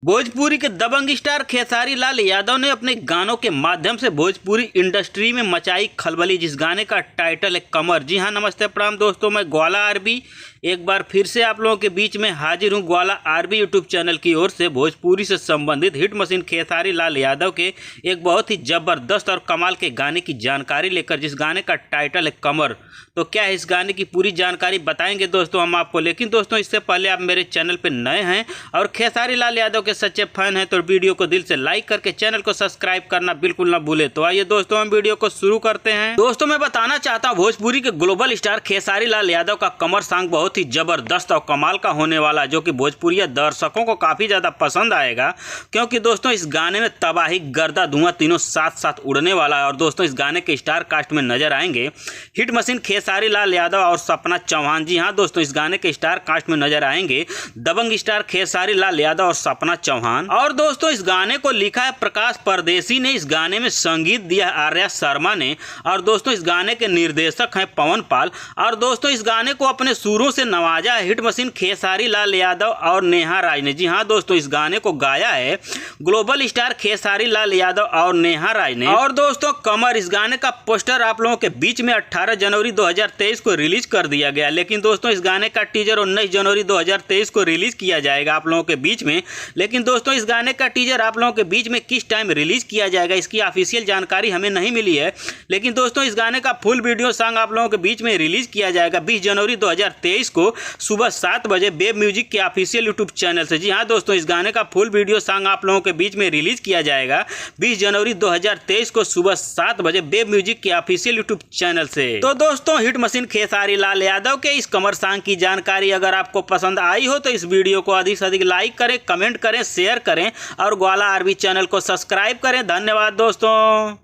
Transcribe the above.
भोजपुरी के दबंग स्टार खेसारी लाल यादव ने अपने गानों के माध्यम से भोजपुरी इंडस्ट्री में मचाई खलबली। जिस गाने का टाइटल है कमर। जी हाँ, नमस्ते प्रणाम दोस्तों, मैं ग्वाला आरबी एक बार फिर से आप लोगों के बीच में हाजिर हूँ। ग्वाला आरबी यूट्यूब चैनल की ओर से भोजपुरी से संबंधित हिट मशीन खेसारी लाल यादव के एक बहुत ही जबरदस्त और कमाल के गाने की जानकारी लेकर, जिस गाने का टाइटल है कमर। तो क्या है इस गाने की पूरी जानकारी बताएंगे दोस्तों हम आपको। लेकिन दोस्तों इससे पहले आप मेरे चैनल पर नए हैं और खेसारी लाल यादव के सच्चे फैन हैं तो वीडियो को दिल से लाइक करके चैनल को सब्सक्राइब करना बिल्कुल ना भूले। तो आइए दोस्तों हम वीडियो को शुरू करते हैं। दोस्तों मैं बताना चाहता हूँ भोजपुरी के ग्लोबल स्टार खेसारी लाल यादव का कमर सॉन्ग बहुत ही जबरदस्त और कमाल का होने वाला, जो कि भोजपुरी दर्शकों को काफी ज्यादा पसंद आएगा। क्योंकि दोस्तों इस गाने में तबाही, गर्दा, धुआं तीनों साथ साथ उड़ने वाला है। और दोस्तों इस गाने के स्टार कास्ट में नजर आएंगे हिट मशीन खेसारी लाल यादव और सपना चौहान। जी हाँ दोस्तों, इस गाने के स्टार कास्ट में नजर आएंगे दबंग स्टार खेसारी लाल यादव और सपना चौहान। और दोस्तों इस गाने को लिखा है प्रकाश परदेसी ने, इस गाने में संगीत दिया आर्या शर्मा ने, और दोस्तों इस गाने के निर्देशक हैं पवन पाल। और दोस्तों इस गाने को अपने सुरों से नवाजा है हिट मशीन खेसारी लाल यादव और नेहा राय ने। जी हाँ दोस्तों, इस गाने को गाया है ग्लोबल स्टार खेसारी लाल यादव और नेहा राय ने। और दोस्तों कमर, इस गाने का पोस्टर आप लोगों के बीच में 18 जनवरी 2023 को रिलीज कर दिया गया। लेकिन दोस्तों इस गाने का टीजर 19 जनवरी 2023 को रिलीज किया जाएगा आप लोगों के बीच में। लेकिन दोस्तों इस गाने का टीजर आप लोगों के बीच में किस टाइम रिलीज किया जाएगा इसकी ऑफिशियल जानकारी हमें नहीं मिली है। लेकिन दोस्तों इस गाने का फुल वीडियो सॉन्ग आप लोगों के बीच में रिलीज किया जाएगा 20 जनवरी 2023 को सुबह 7 बजे वेब म्यूजिक के ऑफिशियल यूट्यूब चैनल से। जी हाँ दोस्तों, इस गाने का फुल वीडियो सॉन्ग आप लोगों के बीच में रिलीज किया जाएगा 20 जनवरी 2023 को सुबह 7 बजे वेब म्यूजिक के ऑफिशियल यूट्यूब चैनल से। तो दोस्तों हिट मशीन खेसारी लाल यादव के इस कमर सॉन्ग की जानकारी अगर आपको पसंद आई हो तो इस वीडियो को अधिक से अधिक लाइक करें, कमेंट करें, शेयर करें और ग्वाला आरबी चैनल को सब्सक्राइब करें। धन्यवाद दोस्तों।